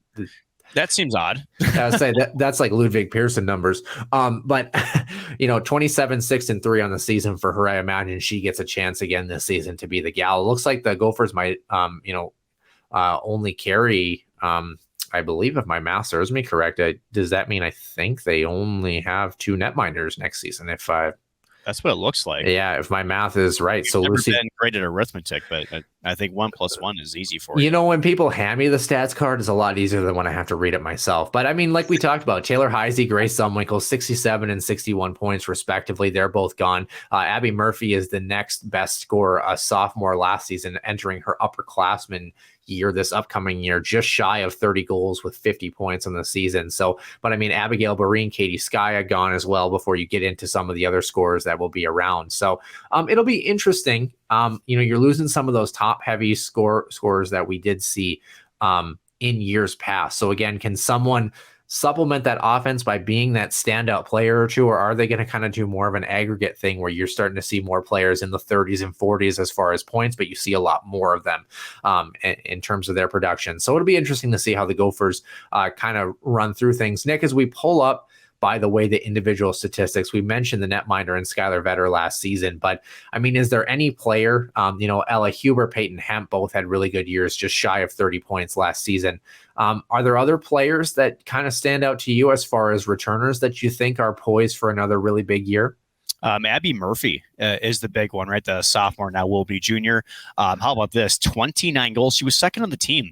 That seems odd. I would say that's like Ludwig Pearson numbers. But 27, 6 and 3 on the season for her. I imagine she gets a chance again this season to be the gal. It looks like the Gophers might, only carry. I believe, if my math serves me correct, does that mean I think they only have 2 netminders next season? If that's what it looks like. Yeah, if my math is right. I've so never Lucy, been great at arithmetic, but I think 1 + 1 is easy for you. When people hand me the stats card, it's a lot easier than when I have to read it myself. But I mean, like we talked about, Taylor Heisey, Grace Zumwinkle, 67 and 61 points respectively. They're both gone. Abby Murphy is the next best scorer, a sophomore last season, entering her upperclassman year this upcoming year, just shy of 30 goals with 50 points on the season. So, but I mean, Abigail Barine, Katie Skaya gone as well before you get into some of the other scorers that will be around. So it'll be interesting. You're losing some of those top heavy scorers that we did see in years past. So again, can someone supplement that offense by being that standout player or two, or are they going to kind of do more of an aggregate thing where you're starting to see more players in the 30s and 40s as far as points, but you see a lot more of them in terms of their production? So it'll be interesting to see how the Gophers kind of run through things. Nick, as we pull up, by the way, the individual statistics, we mentioned the netminder and Skylar Vetter last season, but I mean, is there any player, Ella Huber, Peyton Hemp, both had really good years, just shy of 30 points last season. Are there other players that kind of stand out to you as far as returners that you think are poised for another really big year? Abby Murphy is the big one, right? The sophomore, now will be junior. How about this? 29 goals. She was second on the team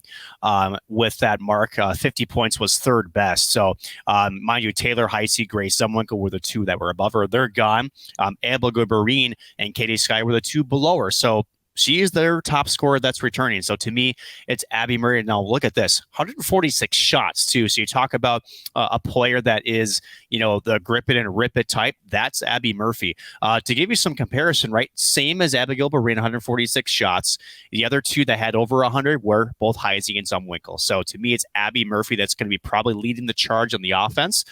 with that mark. 50 points was third best. So, mind you, Taylor Heisey, Grace Zumwinkle were the 2 that were above her. They're gone. Abigail Barine and Katie Sky were the 2 below her. So, she is their top scorer that's returning. So to me, it's Abby Murray. Now look at this, 146 shots too. So you talk about a player that is, the grip it and rip it type. That's Abby Murphy. To give you some comparison, right? Same as Abigail Barine, 146 shots. The other 2 that had over 100 were both Heisey and Zumwinkle. So to me, it's Abby Murphy that's going to be probably leading the charge on the offense.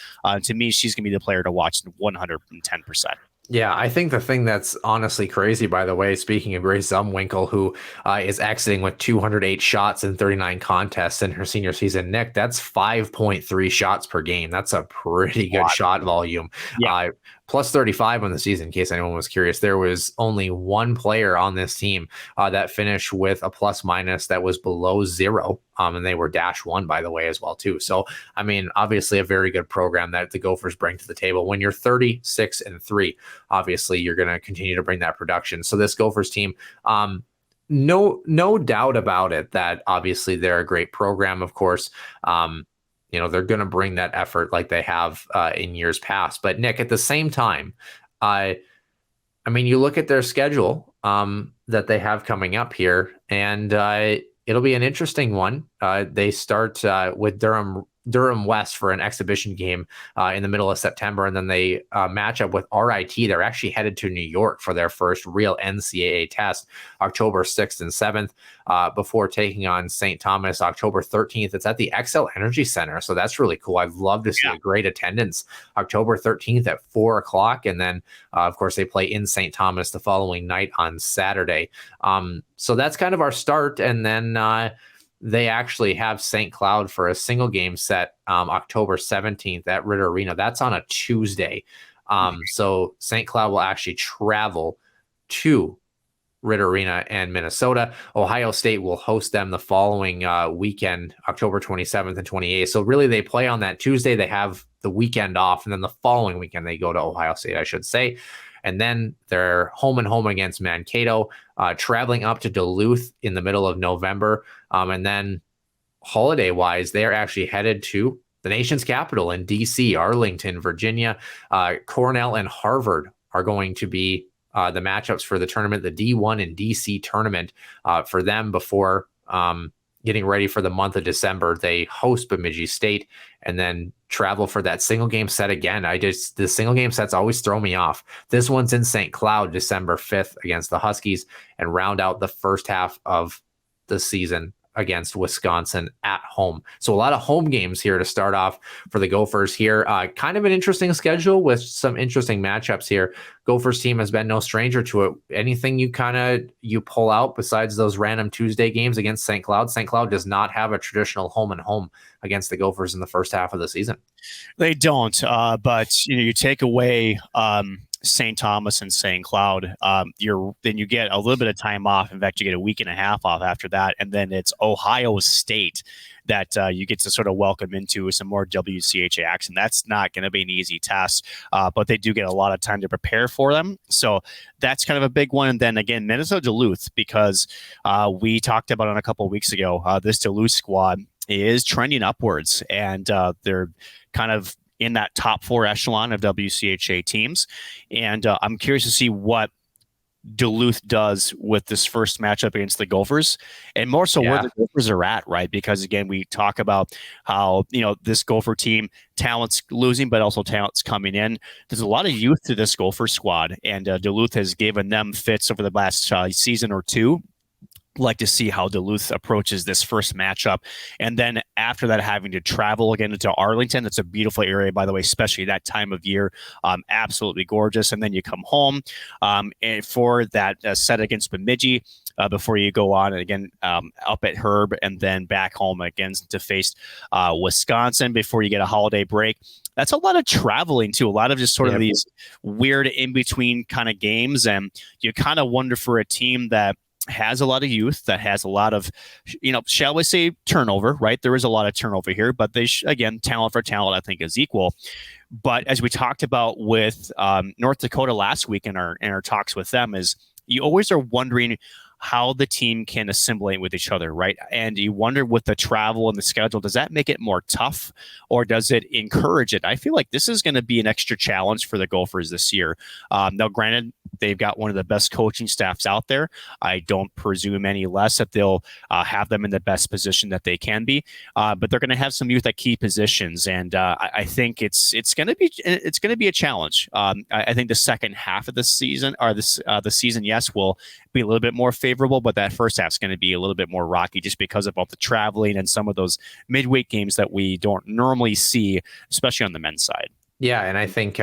To me, she's going to be the player to watch 110%. Yeah, I think the thing that's honestly crazy, by the way, speaking of Grace Zumwinkle, who is exiting with 208 shots in 39 contests in her senior season, Nick, that's 5.3 shots per game. That's a pretty good shot volume. Yeah. Plus 35 on the season, in case anyone was curious. There was only 1 player on this team that finished with a plus minus that was below 0. And they were -1, by the way, as well, too. So, I mean, obviously a very good program that the Gophers bring to the table. When you're 36 and 3, obviously you're going to continue to bring that production. So this Gophers team, no doubt about it that obviously they're a great program, of course. They're going to bring that effort like they have in years past. But Nick, at the same time, I mean, you look at their schedule that they have coming up here, and it'll be an interesting one. They start with Durham West for an exhibition game in the middle of September, and then they match up with RIT. They're actually headed to New York for their first real NCAA test, October 6th and 7th, before taking on St. Thomas October 13th. It's at the Xcel Energy Center, so that's really cool. I'd love to see a great attendance October 13th at 4 o'clock, and then, of course, they play in St. Thomas the following night on Saturday. So that's kind of our start, and then they actually have St. Cloud for a single game set October 17th at Ritter Arena. That's on a Tuesday. So St. Cloud will actually travel to Ritter Arena and Minnesota. Ohio State will host them the following weekend, October 27th and 28th. So really they play on that Tuesday. They have the weekend off, and then the following weekend they go to Ohio State, I should say. And then they're home and home against Mankato, traveling up to Duluth in the middle of November. And then holiday-wise, they're actually headed to the nation's capital in D.C., Arlington, Virginia. Cornell and Harvard are going to be the matchups for the tournament, the D1 and DC tournament for them before getting ready for the month of December. They host Bemidji State and then travel for that single game set again. The single game sets always throw me off. This one's in St. Cloud, December 5th against the Huskies, and round out the first half of the season against Wisconsin at home. So a lot of home games here to start off for the Gophers here. Kind of an interesting schedule with some interesting matchups here. Gophers team has been no stranger to it. Anything you pull out besides those random Tuesday games against St. Cloud? St. Cloud does not have a traditional home and home against the Gophers in the first half of the season. They don't, but you take away St. Thomas and St. Cloud, then you get a little bit of time off. In fact, you get a week and a half off after that, and then it's Ohio State that you get to sort of welcome into some more WCHA action. That's not going to be an easy test, but they do get a lot of time to prepare for them. So that's kind of a big one. And then again, Minnesota Duluth, because we talked about it a couple of weeks ago, this Duluth squad is trending upwards, and they're kind of in that top 4 echelon of WCHA teams. And I'm curious to see what Duluth does with this first matchup against the Gophers, and more so where the Gophers are at, right? Because again, we talk about how, this Gopher team, talent's losing, but also talent's coming in. There's a lot of youth to this Gopher squad, and Duluth has given them fits over the last season or two. Like to see how Duluth approaches this first matchup, and then after that, having to travel again into Arlington. It's a beautiful area, by the way, especially that time of year. Absolutely gorgeous. And then you come home and for that set against Bemidji before you go on and again up at Herb, and then back home again to face Wisconsin before you get a holiday break. That's a lot of traveling too, a lot of just sort of these weird in between kind of games, and you kind of wonder for a team that has a lot of youth, that has a lot of, shall we say, turnover, right? There is a lot of turnover here, but again, talent for talent, I think, is equal. But as we talked about with North Dakota last week in our talks with them, is you always are wondering how the team can assimilate with each other, right? And you wonder with the travel and the schedule, does that make it more tough or does it encourage it? I feel like this is going to be an extra challenge for the Gophers this year. Now, granted, they've got one of the best coaching staffs out there. I don't presume any less that they'll have them in the best position that they can be, but they're going to have some youth at key positions, and I think it's going to be a challenge. I think the second half of the season, or the season, yes, will be a little bit more favorable, but that first half is going to be a little bit more rocky just because of all the traveling and some of those midweek games that we don't normally see, especially on the men's side. Yeah, and I think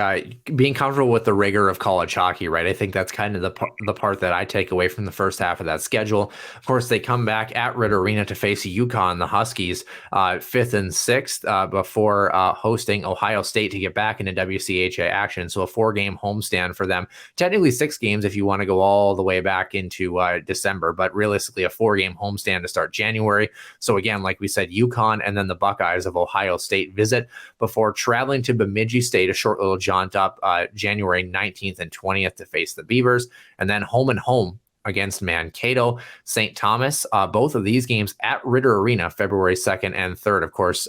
being comfortable with the rigor of college hockey, right? I think that's kind of the part that I take away from the first half of that schedule. Of course, they come back at Ritter Arena to face UConn, the Huskies, 5th and 6th before hosting Ohio State to get back into WCHA action. So a 4-game homestand for them. Technically 6 games if you want to go all the way back into December, but realistically a 4-game homestand to start January. So again, like we said, UConn and then the Buckeyes of Ohio State visit before traveling to Bemidji State, a short little jaunt up January 19th and 20th to face the Beavers, and then home and home against Mankato, St. Thomas. Both of these games at Ritter Arena, February 2nd and 3rd. Of course,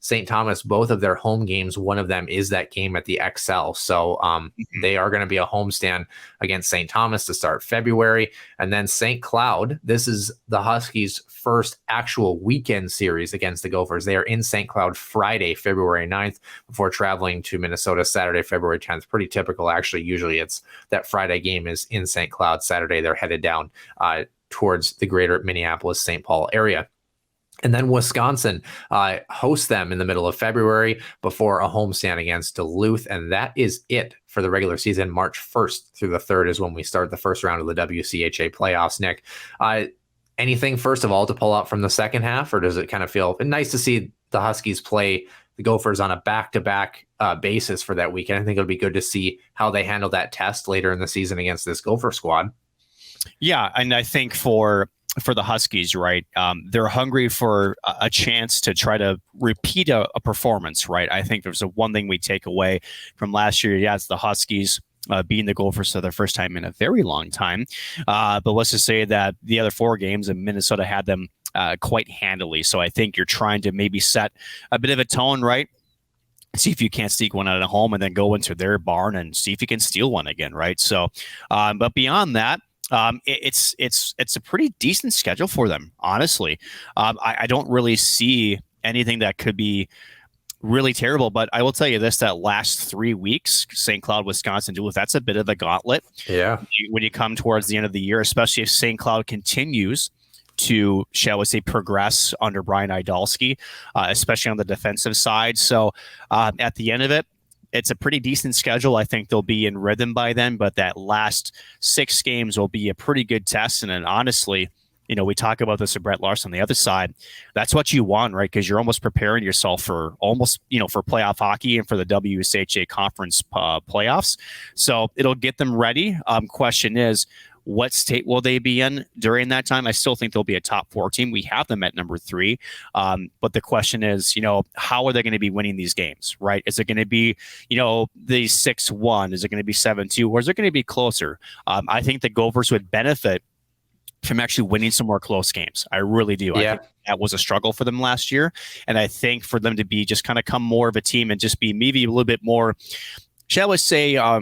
St. Thomas, both of their home games, one of them is that game at the XL. So they are going to be a homestand against St. Thomas to start February. And then St. Cloud, this is the Huskies' first actual weekend series against the Gophers. They are in St. Cloud Friday, February 9th, before traveling to Minnesota Saturday, February 10th. Pretty typical, actually. Usually it's that Friday game is in St. Cloud. Saturday, they're headed down towards the greater Minneapolis-St. Paul area. And then Wisconsin hosts them in the middle of February before a homestand against Duluth. And that is it for the regular season. March 1st through the 3rd is when we start the first round of the WCHA playoffs, Nick. Anything, first of all, to pull out from the second half, or does it kind of feel nice to see the Huskies play the Gophers on a back-to-back basis for that weekend? I think it'll be good to see how they handle that test later in the season against this Gopher squad. Yeah, and I think for the Huskies, right, they're hungry for a chance to try to repeat a performance, right? I think there's one thing we take away from last year. Yeah, it's the Huskies. beating the Gophers for the first time in a very long time. But let's just say that the other 4 games, and Minnesota had them quite handily. So I think you're trying to maybe set a bit of a tone, right? See if you can't sneak one out of home and then go into their barn and see if you can steal one again, right? So, but beyond that, it's a pretty decent schedule for them, honestly. I don't really see anything that could be really terrible, but I will tell you this: that last 3 weeks, St. Cloud, Wisconsin, Duluth, that's a bit of a gauntlet. Yeah. When you come towards the end of the year, especially if St. Cloud continues to, shall we say, progress under Brian Idalski, especially on the defensive side. So at the end of it, it's a pretty decent schedule. I think they'll be in rhythm by then, but that last 6 games will be a pretty good test. And then honestly, we talk about this with Brett Larson on the other side. That's what you want, right? Because you're almost preparing yourself for for playoff hockey and for the WCHA conference playoffs. So it'll get them ready. Question is, what state will they be in during that time? I still think they'll be a top 4 team. We have them at number 3. But the question is, how are they going to be winning these games, right? Is it going to be, the 6-1? Is it going to be 7-2? Or is it going to be closer? I think the Gophers would benefit from actually winning some more close games. I really do. Yeah. I think that was a struggle for them last year. And I think for them to be just kind of come more of a team and just be maybe a little bit more, shall we say, I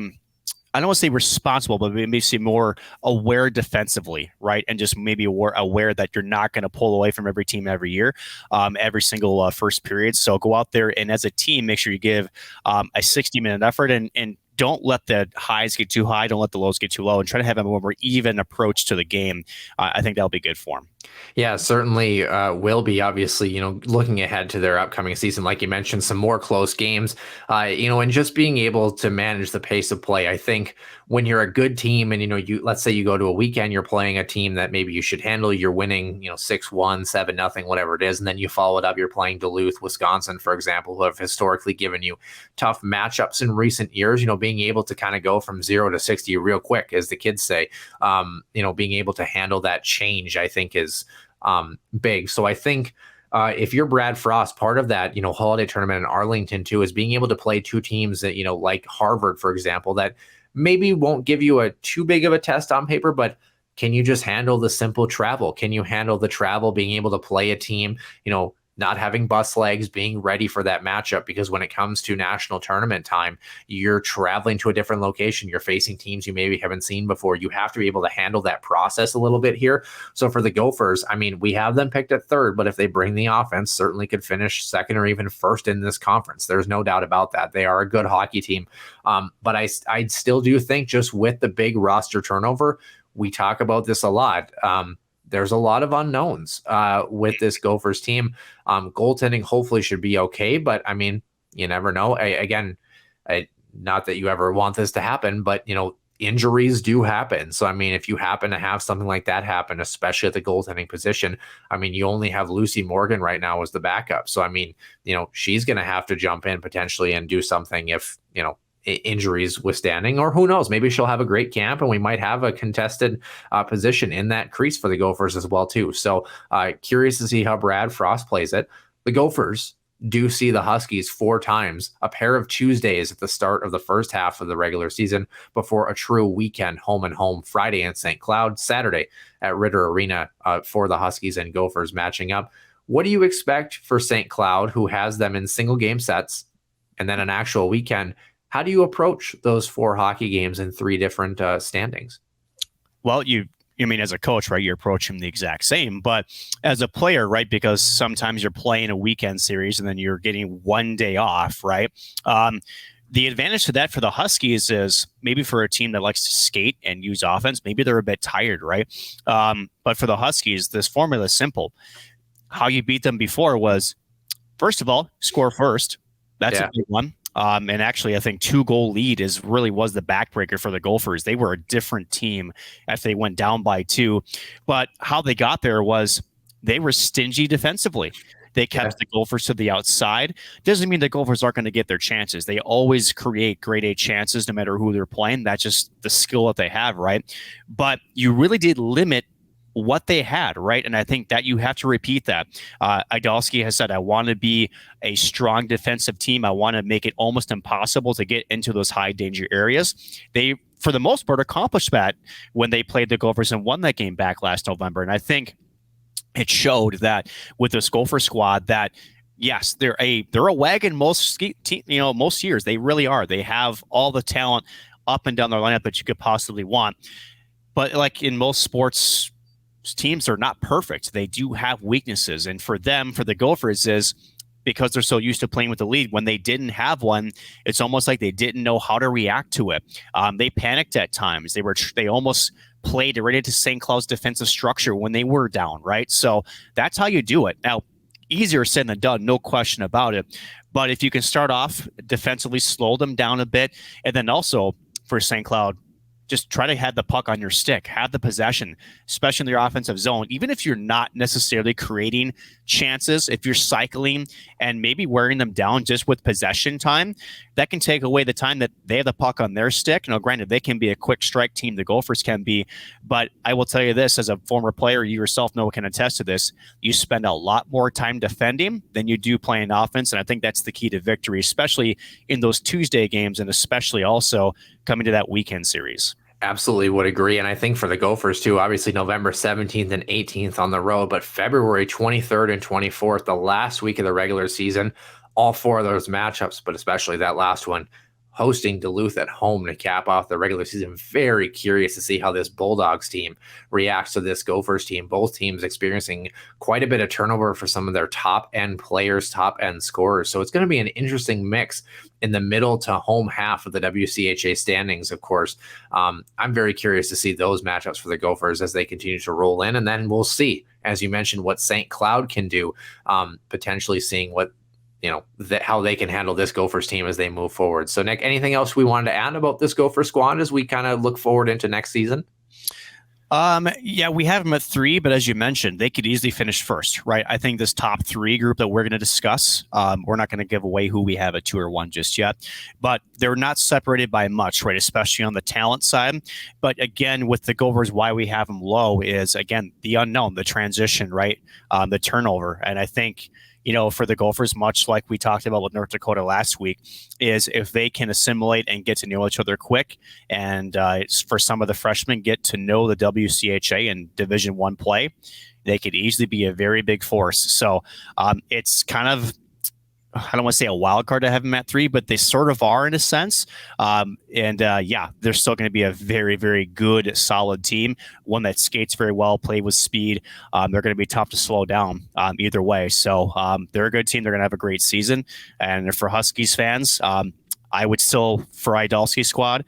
don't want to say responsible, but maybe say more aware defensively, right? And just maybe aware that you're not going to pull away from every team every year, every single first period. So go out there and as a team, make sure you give a 60-minute effort and don't let the highs get too high. Don't let the lows get too low, and try to have a more even approach to the game. I think that'll be good for them. Yeah, certainly will be. Obviously, looking ahead to their upcoming season, like you mentioned, some more close games, and just being able to manage the pace of play. I think when you're a good team and, let's say you go to a weekend, you're playing a team that maybe you should handle, you're winning, 6-1, 7-0, whatever it is. And then you follow it up, you're playing Duluth, Wisconsin, for example, who have historically given you tough matchups in recent years, being able to kind of go from 0 to 60 real quick, as the kids say, being able to handle that change, I think is big. So I think if you're Brad Frost, part of that, holiday tournament in Arlington too, is being able to play 2 teams that, like Harvard, for example, that maybe won't give you a too big of a test on paper, but can you just handle the simple travel? Can you handle the travel, being able to play a team, not having bus legs, being ready for that matchup? Because when it comes to national tournament time, you're traveling to a different location. You're facing teams you maybe haven't seen before. You have to be able to handle that process a little bit here. So for the Gophers, we have them picked at 3rd, but if they bring the offense, certainly could finish 2nd or even 1st in this conference. There's no doubt about that. They are a good hockey team. But I still do think, just with the big roster turnover, we talk about this a lot. There's a lot of unknowns with this Gophers team. Goaltending hopefully should be okay, but you never know. Not that you ever want this to happen, but injuries do happen. So if you happen to have something like that happen, especially at the goaltending position, you only have Lucy Morgan right now as the backup. So she's going to have to jump in potentially and do something if injuries withstanding, or who knows, maybe she'll have a great camp and we might have a contested position in that crease for the Gophers as well too. So curious to see how Brad Frost plays it. The Gophers do see the Huskies 4 times, a pair of Tuesdays at the start of the first half of the regular season, before a true weekend home and home, Friday in St. Cloud, Saturday at Ritter Arena for the Huskies and Gophers matching up. What do you expect for St. Cloud, who has them in single game sets and then an actual weekend? How do you approach those 4 hockey games in 3 different standings? Well, as a coach, right, you approach them the exact same, but as a player, right, because sometimes you're playing a weekend series and then you're getting 1 day off, right? The advantage to that for the Huskies is maybe for a team that likes to skate and use offense, maybe they're a bit tired, right? But for the Huskies, this formula is simple. How you beat them before was, first of all, score first. That's a big one. And actually, I think 2-goal lead was the backbreaker for the Gophers. They were a different team after they went down by 2. But how they got there was they were stingy defensively. They kept the Gophers to the outside. Doesn't mean the Gophers aren't going to get their chances. They always create grade A chances no matter who they're playing. That's just the skill that they have, right? But you really did limit what they had, right? And I think that you have to repeat that. Idalski has said, I want to be a strong defensive team. I want to make it almost impossible to get into those high danger areas. They, for the most part, accomplished that when they played the Gophers and won that game back last November. And I think it showed that with this Gopher squad that, yes, they're a wagon most years. They really are. They have all the talent up and down their lineup that you could possibly want. But like in most sports, teams are not perfect. They do have weaknesses. And for the Gophers, is because they're so used to playing with the lead, when they didn't have one, it's almost like they didn't know how to react to it. They panicked at times. They almost played right into St. Cloud's defensive structure when they were down, right? So that's how you do it. Now, easier said than done, no question about it. But if you can start off defensively, slow them down a bit, and then also for St. Cloud, just try to have the puck on your stick, have the possession, especially in your offensive zone. Even if you're not necessarily creating chances, if you're cycling and maybe wearing them down just with possession time, that can take away the time that they have the puck on their stick. Now, granted, they can be a quick strike team, the Gophers can be, but I will tell you this, as a former player, you yourself know, can attest to this, you spend a lot more time defending than you do playing offense, and I think that's the key to victory, especially in those Tuesday games and especially also coming to that weekend series. Absolutely would agree. And I think for the Gophers too, obviously November 17th and 18th on the road, but February 23rd and 24th, the last week of the regular season, all four of those matchups, but especially that last one, hosting Duluth at home to cap off the regular season. Very curious to see how this Bulldogs team reacts to this Gophers team. Both teams experiencing quite a bit of turnover for some of their top-end players, top-end scorers. So it's going to be an interesting mix in the middle to home half of the WCHA standings, of course. I'm very curious to see those matchups for the Gophers as they continue to roll in. And then we'll see, as you mentioned, what St. Cloud can do, potentially seeing what how they can handle this Gophers team as they move forward. So, Nick, anything else we wanted to add about this Gopher squad as we kind of look forward into next season? Yeah, we have them at 3, but as you mentioned, they could easily finish first, right? I think this top 3 group that we're going to discuss, we're not going to give away who we have at 2 or 1 just yet, but they're not separated by much, right? Especially on the talent side. But again, with the Gophers, why we have them low is, again, the unknown, the transition, right? The turnover. And I think, for the Gophers, much like we talked about with North Dakota last week, is if they can assimilate and get to know each other quick, and for some of the freshmen get to know the WCHA and Division I play, they could easily be a very big force. So it's kind of, I don't want to say a wild card to have them at 3, but they sort of are in a sense. They're still going to be a very, very good, solid team. One that skates very well, play with speed. They're going to be tough to slow down either way. So they're a good team. They're going to have a great season. And for Huskies fans, I would still, for Idalski's squad,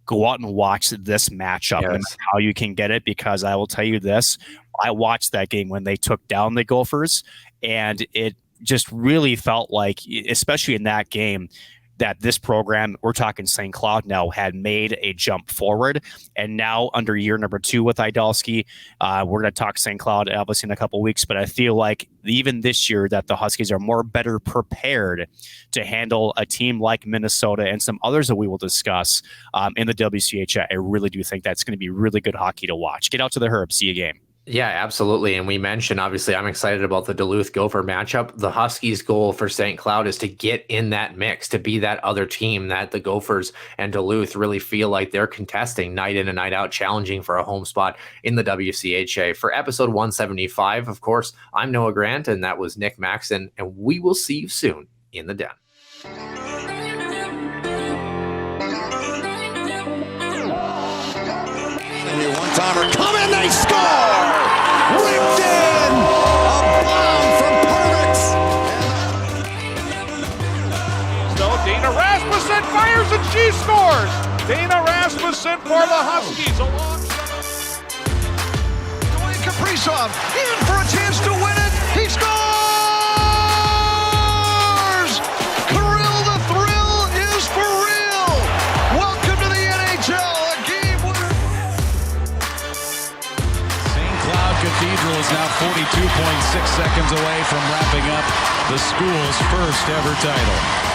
go out and watch this matchup and how you can get it, because I will tell you this, I watched that game when they took down the Gophers, and it just really felt like, especially in that game, that this program, we're talking St. Cloud now, had made a jump forward. And now under year number 2 with Idalski, we're going to talk St. Cloud obviously in a couple of weeks, but I feel like even this year that the Huskies are better prepared to handle a team like Minnesota and some others that we will discuss in the WCHA. I really do think that's going to be really good hockey to watch. Get out to the Herb, see a game. Yeah, absolutely. And we mentioned, obviously, I'm excited about the Duluth Gopher matchup. The Huskies' goal for St. Cloud is to get in that mix, to be that other team that the Gophers and Duluth really feel like they're contesting night in and night out, challenging for a home spot in the WCHA. For episode 175, of course, I'm Noah Grant, and that was Nick Maxon, and we will see you soon in the Den. One-timer coming, they score! Ripped in! A bomb from Pervix! So Dana Rasmussen fires and she scores! Dana Rasmussen for the Huskies. Dwayne Kaprizov in for a chance to win it. He scores! Kirill the Thrill is for real! Welcome to the NHL, a game winner. St. Cloud Cathedral is now 42.6 seconds away from wrapping up the school's first ever title.